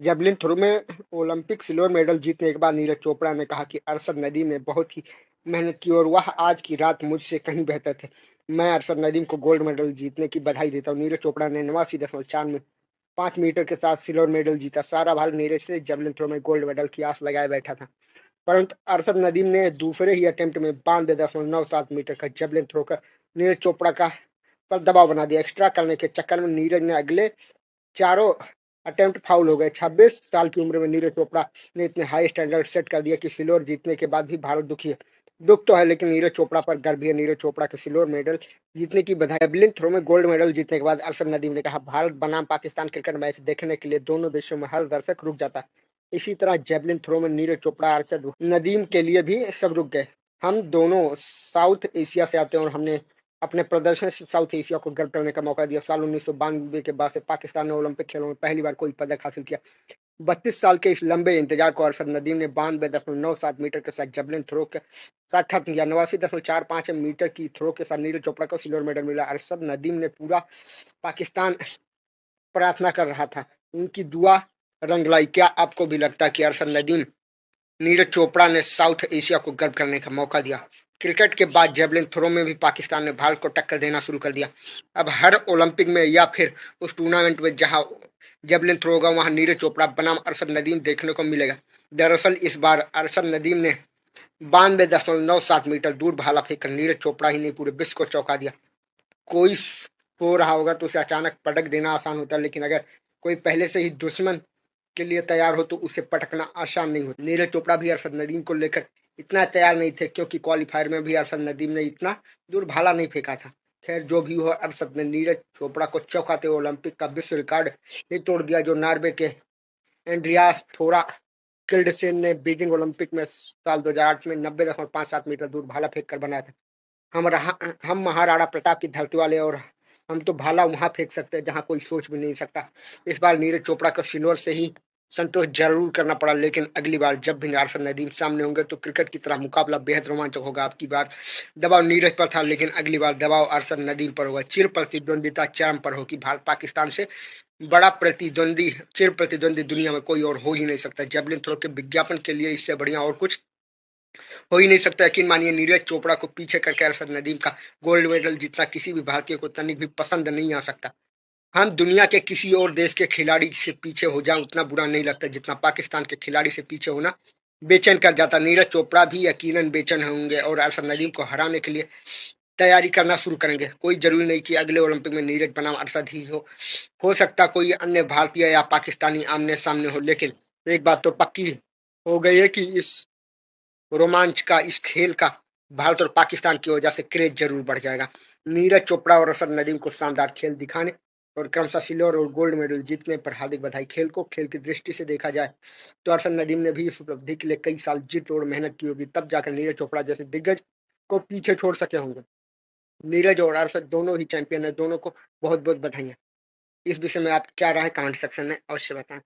Javelin throw में Olympic silver medal जीतने के बाद नीरज चोपड़ा ने कहा कि अरशद नदीम ने बहुत ही मेहनत की और वह आज की रात मुझसे कहीं बेहतर थे। मैं अरशद नदीम को गोल्ड मेडल जीतने की बधाई देता हूँ। नीरज चोपड़ा ने 89.4 में 5 मीटर के साथ सिल्वर मेडल जीता। सारा भारत नीरज से जेवलिन थ्रो में गोल्ड मेडल की आस लगाए बैठा था, परंतु अरशद नदीम ने दूसरे ही अटेम्प्ट में 92.97 मीटर का जेवलिन थ्रो कर नीरज चोपड़ा का पर दबाव बना दिया। एक्स्ट्रा करने के चक्कर में नीरज ने अगले चारों अटेम्प्ट फाउल हो गए। 26 साल की उम्र में नीरज चोपड़ा ने इतने हाई स्टैंडर्ड सेट कर दिया कि सिल्वर जीतने के बाद भी भारत दुखी है। दुख तो है, लेकिन नीरज चोपड़ा पर गर्व भी है। नीरज चोपड़ा के सिल्वर मेडल जीतने की बधाई। जेवलिन थ्रो में गोल्ड मेडल जीतने के बाद अरशद नदीम ने कहा, भारत बनाम पाकिस्तान क्रिकेट मैच देखने के लिए दोनों देशों में हर दर्शक रुक जाता है। इसी तरह जेवलिन थ्रो में नीरज चोपड़ा अरशद नदीम के लिए भी सब रुक गए। हम दोनों साउथ एशिया से आते हैं और हमने अपने प्रदर्शन से साउथ एशिया को गर्व करने का मौका दिया। साल 1992 के बाद से पाकिस्तान ने ओलंपिक खेलों में पहली बार कोई पदक हासिल किया। 32 साल के इस लंबे इंतजार को अरशद नदीम ने 92.97 मीटर के साथ जेवलिन थ्रो के साथ खत्म किया। 89.45 मीटर की थ्रो के साथ नीरज चोपड़ा को सिल्वर मेडल मिला। अरशद नदीम ने पूरा पाकिस्तान प्रार्थना कर रहा था, उनकी दुआ रंग लाई। क्या आपको भी लगता है कि अरशद नदीम नीरज चोपड़ा ने साउथ एशिया को गर्व करने का मौका दिया? क्रिकेट के बाद जेवलिन थ्रो में भी पाकिस्तान ने भारत को टक्कर देना शुरू कर दिया। अब हर ओलंपिक में या फिर उस टूर्नामेंट में जहां जेवलिन थ्रो होगा, वहां नीरज चोपड़ा बनाम अरशद नदीम देखने को मिलेगा। दरअसल इस बार अरशद नदीम ने 92.97 मीटर दूर भाला फेंककर नीरज चोपड़ा ही नहीं पूरे विश्व को चौंका दिया। कोई सो रहा होगा तो उसे अचानक पटक देना आसान होता है, लेकिन अगर कोई पहले से ही दुश्मन के लिए तैयार हो तो उसे पटकना आसान नहीं होता। नीरज चोपड़ा भी अरशद नदीम को लेकर इतना तैयार नहीं थे, क्योंकि क्वालिफायर में भी अरशद नदीम ने इतना दूर भाला नहीं फेंका था। खैर, जो भी हो, अरशद ने नीरज चोपड़ा को चौंकाते हुए ओलंपिक का विश्व रिकॉर्ड ही तोड़ दिया, जो नॉर्वे के एंड्रियास थोरा किल्डसेन ने बीजिंग ओलंपिक में साल 2008 में 90.57 मीटर दूर भाला फेंक कर बनाया था। हम महाराणा प्रताप की धरती वाले, और हम तो भाला वहां फेंक सकते हैं जहां कोई सोच भी नहीं सकता। इस बार नीरज चोपड़ा को सिल्वर से ही संतोष जरूर करना पड़ा, लेकिन अगली बार जब भी अरशद नदीम सामने होंगे तो क्रिकेट की तरह मुकाबला बेहद रोमांचक होगा। अब की बार दबाव नीरज पर था, लेकिन अगली बार दबाव अरशद नदीम पर होगा। चिर प्रतिद्वंदिता चरम पर होगी। भारत पाकिस्तान से बड़ा प्रतिद्वंदी, चिर प्रतिद्वंदी दुनिया में कोई और हो ही नहीं सकता। जेवलिन थ्रो के विज्ञापन के लिए इससे बढ़िया और कुछ हो ही नहीं सकता। यकीन मानिए, नीरज चोपड़ा को पीछे करके अरशद नदीम का गोल्ड मेडल जीतना किसी भी भारतीय को तनिक भी पसंद नहीं आ सकता। हम दुनिया के किसी और देश के खिलाड़ी से पीछे हो जाए उतना बुरा नहीं लगता, जितना पाकिस्तान के खिलाड़ी से पीछे होना बेचैन कर जाता। नीरज चोपड़ा भी यकीनन बेचैन होंगे और अरशद नदीम को हराने के लिए तैयारी करना शुरू करेंगे। कोई जरूरी नहीं कि अगले ओलंपिक में नीरज बनाम अरशद ही हो सकता कोई अन्य भारतीय या पाकिस्तानी आमने सामने हो, लेकिन एक बात तो पक्की हो गई है कि इस रोमांच का, इस खेल का भारत और पाकिस्तान की वजह से क्रेज जरूर बढ़ जाएगा। नीरज चोपड़ा और अरशद नदीम को शानदार खेल दिखाने और क्रमशः सिल्वर और गोल्ड मेडल जीतने पर हार्दिक बधाई। खेल को खेल की दृष्टि से देखा जाए तो अरशद नदीम ने भी इस उपलब्धि के लिए कई साल जी तोड़ मेहनत की होगी, तब जाकर नीरज चोपड़ा जैसे दिग्गज को पीछे छोड़ सके होंगे। नीरज और अरशद दोनों ही चैंपियन है, दोनों को बहुत बहुत बधाई। इस विषय में आप क्या राय कमेंट सेक्शन में अवश्य बताएं।